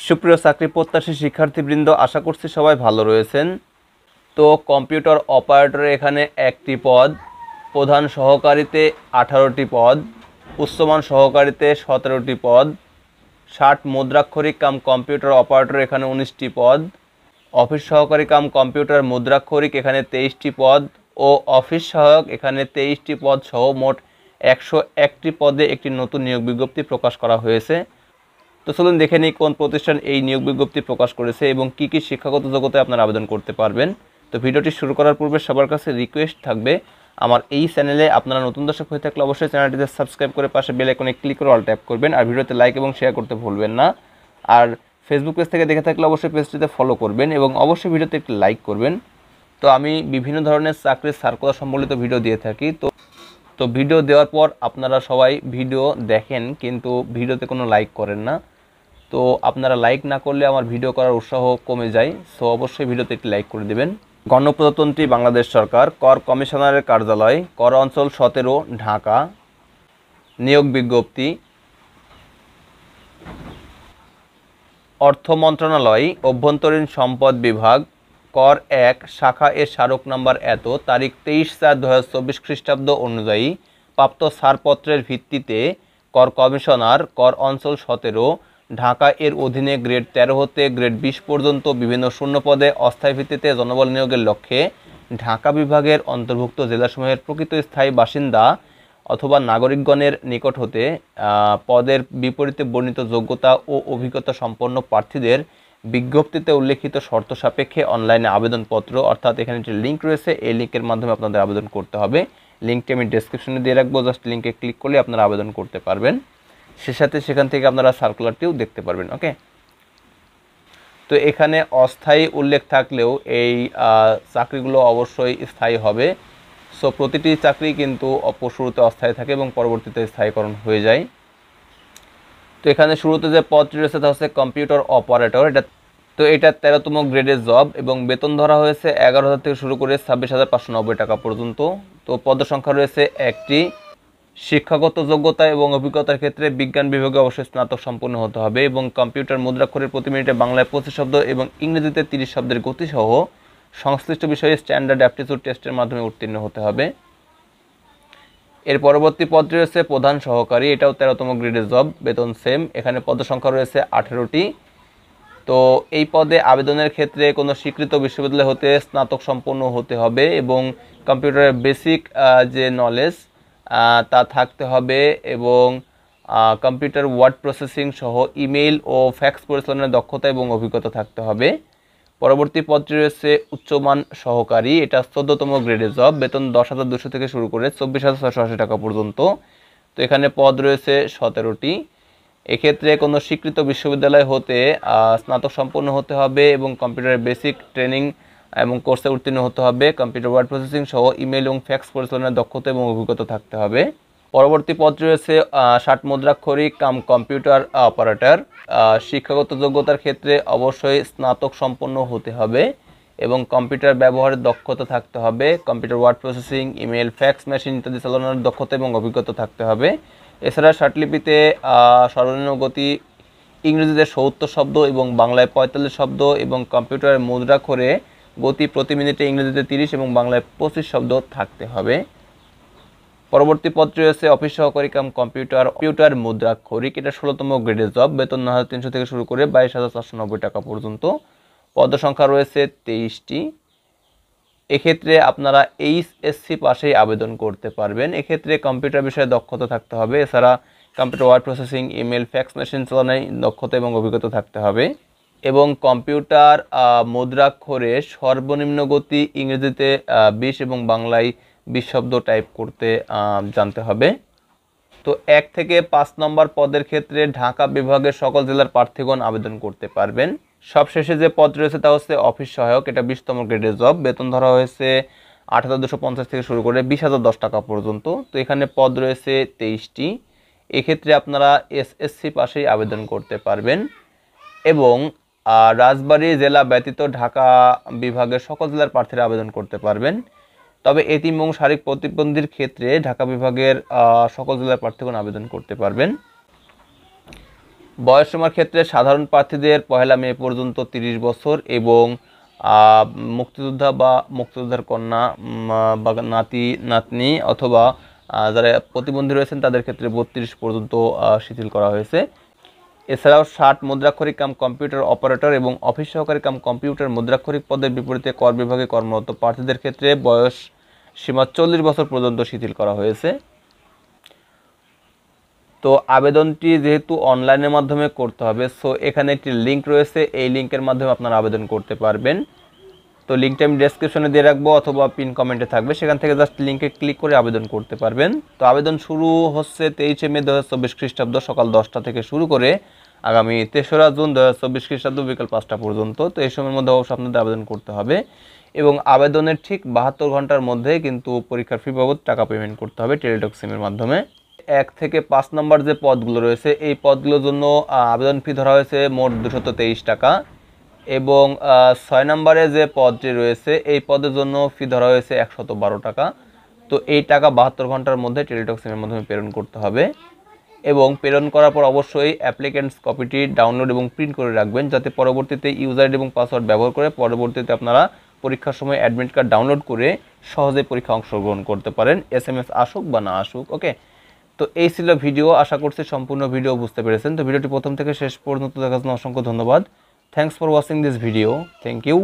সুপ্রিয় চাকরি প্রত্যাশী শিক্ষার্থীবৃন্দ, আশা করছি সবাই ভালো রয়েছেন। তো কম্পিউটার অপারেটরে এখানে একটি পদ, প্রধান সহকারীতে 18টি পদ, উচ্চমান সহকারীতে 17টি পদ, 60 মুদ্রাক্ষরিক কাম কম্পিউটার অপারেটর এখানে 19টি পদ, অফিস সহকারী কাম কম্পিউটার মুদ্রাক্ষরিক এখানে 23টি পদ ও অফিস সহায়ক এখানে 23টি পদ সহ মোট 101টি পদে একটি নতুন নিয়োগ বিজ্ঞপ্তি প্রকাশ করা হয়েছে। তো চলুন দেখে নিই কোন প্রতিষ্ঠান এই নিয়োগ বিজ্ঞপ্তি প্রকাশ করেছে এবং কি কি শিক্ষাগত যোগ্যতায় আপনারা আবেদন করতে পারবেন। তো ভিডিওটি শুরু করার পূর্বে সবার কাছে রিকোয়েস্ট থাকবে, আমার এই চ্যানেলে আপনারা নতুন দর্শক হয়ে থাকলে অবশ্যই চ্যানেলটিতে সাবস্ক্রাইব করে পাশে বেল আইকনে ক্লিক করে অল ট্যাপ করবেন, আর ভিডিওতে লাইক এবং শেয়ার করতে ভুলবেন না। আর ফেসবুক পেজ থেকে দেখে থাকলে অবশ্যই পেজটিতে ফলো করবেন এবং অবশ্যই ভিডিওতে একটি লাইক করবেন। তো আমি বিভিন্ন ধরনের চাকরির সার্কুলার সম্বলিত ভিডিও দিয়ে থাকি। তো ভিডিও দেওয়ার পর আপনারা সবাই ভিডিও দেখেন কিন্তু ভিডিওতে কোনো লাইক করেন না। তো আপনারা লাইক না করলে আমার ভিডিও করার উৎসাহ কমে যায়। সো অবশ্যই ভিডিওতে একটি লাইক করে দেবেন। গণপ্রজাতন্ত্রী বাংলাদেশ সরকার, কর কমিশনারের কার্যালয়, কর অঞ্চল 17, ঢাকা। নিয়োগ বিজ্ঞপ্তি। অর্থ মন্ত্রণালয়, অভ্যন্তরীণ সম্পদ বিভাগ, কর 1, শাখা এর স্মারক নাম্বার এত, তারিখ 23/4/2024 খ্রিস্টাব্দ অনুযায়ী প্রাপ্ত ছাড়পত্রের ভিত্তিতে কর কমিশনার, কর অঞ্চল 17, ঢাকা এর অধীনে গ্রেড 13 হতে গ্রেড 20 পর্যন্ত বিভিন্ন শূন্যপদে অস্থায়ী ভিত্তিতে জনবল নিয়োগের লক্ষ্যে ঢাকা বিভাগের অন্তর্ভুক্ত জেলাসমূহের প্রকৃত স্থায়ী বাসিন্দা অথবা নাগরিকগণের নিকট হতে পদের বিপরীতে বর্ণিত যোগ্যতা ও অভিজ্ঞতা সম্পন্ন প্রার্থীদের বিজ্ঞপ্তিতে উল্লেখিত শর্ত সাপেক্ষে অনলাইনে আবেদনপত্র, অর্থাৎ এখানে একটি লিঙ্ক রয়েছে, এই লিঙ্কের মাধ্যমে আপনাদের আবেদন করতে হবে। লিঙ্কটি আমি ডেসক্রিপশনে দিয়ে রাখবো, জাস্ট লিঙ্কে ক্লিক করলে আপনারা আবেদন করতে পারবেন। সে সাথে সেখান থেকে আপনারা সার্কুলারটিও দেখতে পারবেন। ওকে, তো এখানে অস্থায়ী উল্লেখ থাকলেও এই চাকরিগুলো অবশ্যই স্থায়ী হবে। সো প্রতিটি চাকরি কিন্তু শুরুতে অস্থায়ী থাকে এবং পরবর্তীতে স্থায়ীকরণ হয়ে যায়। তো এখানে শুরুতে যে পদটি রয়েছে তা হচ্ছে কম্পিউটার অপারেটর। এটা 13তম গ্রেডের জব এবং বেতন ধরা হয়েছে 11,000 থেকে শুরু করে 26,590 টাকা পর্যন্ত। তো পদ সংখ্যা রয়েছে একটি। শিক্ষাগত যোগ্যতা এবং অভিজ্ঞতার ক্ষেত্রে বিজ্ঞান বিভাগে অবশ্যই স্নাতক সম্পন্ন হতে হবে এবং কম্পিউটার মুদ্রাক্ষরের প্রতি মিনিটে বাংলায় 25 শব্দ এবং ইংরেজিতে 30 শব্দের গতিসহ সংশ্লিষ্ট বিষয়ে স্ট্যান্ডার্ড অ্যাপটিটিউড টেস্টের মাধ্যমে উত্তীর্ণ হতে হবে। এর পরবর্তী পদটি রয়েছে প্রধান সহকারী, এটাও 13তম গ্রেডের জব, বেতন সেম। এখানে পদ সংখ্যা রয়েছে 18টি। তো এই পদে আবেদনের ক্ষেত্রে কোনো স্বীকৃত বিশ্ববিদ্যালয় হতে স্নাতক সম্পন্ন হতে হবে এবং কম্পিউটারের বেসিক যে নলেজ তা থাকতে হবে এবং কম্পিউটার ওয়ার্ড প্রসেসিং সহ ইমেইল ও ফ্যাক্স পরিচালনার দক্ষতা এবং অভিজ্ঞতা থাকতে হবে। পরবর্তী পদটি রয়েছে উচ্চমান সহকারী, এটা 14তম গ্রেডের জব, বেতন 10,200 থেকে শুরু করে 24,680 টাকা পর্যন্ত। তো এখানে পদ রয়েছে 17টি। এক্ষেত্রে কোনো স্বীকৃত বিশ্ববিদ্যালয় হতে স্নাতক সম্পন্ন হতে হবে এবং কম্পিউটারের বেসিক ট্রেনিং এবং কোর্সে উত্তীর্ণ হতে হবে। কম্পিউটার ওয়ার্ড প্রসেসিং সহ ইমেল এবং ফ্যাক্স পরিচালনার দক্ষতা এবং অভিজ্ঞতা থাকতে হবে। পরবর্তী পদ রয়েছে 60 মুদ্রাক্ষরিক কাম কম্পিউটার অপারেটর। শিক্ষাগত যোগ্যতার ক্ষেত্রে অবশ্যই স্নাতক সম্পন্ন হতে হবে এবং কম্পিউটার ব্যবহারের দক্ষতা থাকতে হবে। Computer word processing, email, fax machine ইত্যাদি চালানোর দক্ষতা এবং অভিজ্ঞতা থাকতে হবে। এছাড়া শার্টলিপিতে সর্বনিম্ন গতি ইংরেজিতে 70 শব্দ এবং বাংলায় 45 শব্দ এবং কম্পিউটারের মুদ্রাক্ষরে গতি প্রতি মিনিটে ইংরেজিতে 30 এবং বাংলায় 25 শব্দ থাকতে হবে। পরবর্তী পদটি রয়েছে অফিস সহকারী কাম কম্পিউটার মুদ্রাক্ষরিক, এটা 16তম গ্রেডের জব, বেতন 9,300 থেকে শুরু করে 22,490 টাকা পর্যন্ত। পদ সংখ্যা রয়েছে 23টি। এক্ষেত্রে আপনারা এইচএসসি পাশেই আবেদন করতে পারবেন। এক্ষেত্রে কম্পিউটার বিষয়ে দক্ষতা থাকতে হবে। এছাড়া computer word processing, email, fax machine চালানোয় দক্ষতা এবং অভিজ্ঞতা থাকতে হবে এবং কম্পিউটার মুদ্রাক্ষরে সর্বনিম্ন গতি ইংরেজিতে 20 এবং বাংলায় 20 শব্দ টাইপ করতে জানতে হবে। তো 1 থেকে 5 নম্বর পদের ক্ষেত্রে ঢাকা বিভাগের সকল জেলার প্রার্থীগণ আবেদন করতে পারবেন। সবশেষে যে পদ রয়েছে তা হচ্ছে অফিস সহায়ক, এটা 20তম গ্রেডের জব, বেতন ধরা হয়েছে 8,250 থেকে শুরু করে 20,010 টাকা পর্যন্ত। তো এখানে পদ রয়েছে 23টি। এক্ষেত্রে আপনারা এসএসসি পাশেই আবেদন করতে পারবেন এবং রাজবাড়ী জেলা ব্যতীত ঢাকা বিভাগের সকল জেলার প্রার্থীরা আবেদন করতে পারবেন। তবে এতিম এবং শারীরিক প্রতিবন্ধীর ক্ষেত্রে ঢাকা বিভাগের সকল জেলার প্রার্থীগণ আবেদন করতে পারবেন। বয়সসীমার ক্ষেত্রে সাধারণ প্রার্থীদের 1 মে পর্যন্ত 30 বছর এবং মুক্তিযোদ্ধা বা মুক্তিযোদ্ধার কন্যা বা নাতি নাতনি অথবা যারা প্রতিবন্ধী রয়েছেন তাদের ক্ষেত্রে 32 পর্যন্ত শিথিল করা হয়েছে। এছাড়াও 60 মুদ্রাক্ষরিক কাম কম্পিউটার অপারেটর এবং অফিস সহকারী কাম কম্পিউটার মুদ্রাক্ষরিক পদের বিপরীতে কর বিভাগে কর্মরত প্রার্থীদের ক্ষেত্রে বয়স সীমা 40 বছর পর্যন্ত শিথিল করা হয়েছে। তো আবেদনটি যেহেতু অনলাইনের মাধ্যমে করতে হবে, সো এখানে একটি লিঙ্ক রয়েছে, এই লিঙ্কের মাধ্যমে আপনারা আবেদন করতে পারবেন। তো লিঙ্কটা আমি ডেসক্রিপশনে দিয়ে রাখবো অথবা পিন কমেন্টে থাকবে, সেখান থেকে জাস্ট লিঙ্কে ক্লিক করে আবেদন করতে পারবেন। তো আবেদন শুরু হচ্ছে 23 মে 2024 খ্রিস্টাব্দ সকাল 10টা থেকে শুরু করে আগামী 3রা জুন 2024 খ্রিস্টাব্দ বিকাল 5টা পর্যন্ত। তো এই সময়ের মধ্যে অবশ্যই আপনাদের আবেদন করতে হবে এবং আবেদনের ঠিক 72 ঘন্টার মধ্যে কিন্তু পরীক্ষার ফি বাবদ টাকা পেমেন্ট করতে হবে টেলিটক সিমের মাধ্যমে। 1 থেকে 5 নম্বর যে পদগুলো রয়েছে এই পদগুলোর জন্য আবেদন ফি ধরা হয়েছে মোট 223 টাকা এবং 6 নম্বরে যে পদটি রয়েছে এই পদের জন্য ফি ধরা হয়েছে 112 টাকা। তো এই টাকা 72 ঘন্টার মধ্যে টেলিটক সিমের মাধ্যমে প্রেরণ করতে হবে এবং প্রেরণ করার পর অবশ্যই অ্যাপ্লিকেন্টস কপিটি ডাউনলোড এবং প্রিন্ট করে রাখবেন, যাতে পরবর্তীতে ইউজার আইডি এবং পাসওয়ার্ড ব্যবহার করে পরবর্তীতে আপনারা পরীক্ষার সময় অ্যাডমিট কার্ড ডাউনলোড করে সহজে পরীক্ষা অংশগ্রহণ করতে পারেন, SMS আসুক বা না আসুক। ওকে, তো এই ছিল ভিডিও। আশা করছি সম্পূর্ণ ভিডিও বুঝতে পেরেছেন। তো ভিডিওটি প্রথম থেকে শেষ পর্যন্ত দেখার জন্য অসংখ্য ধন্যবাদ। Thanks for watching this video. Thank you.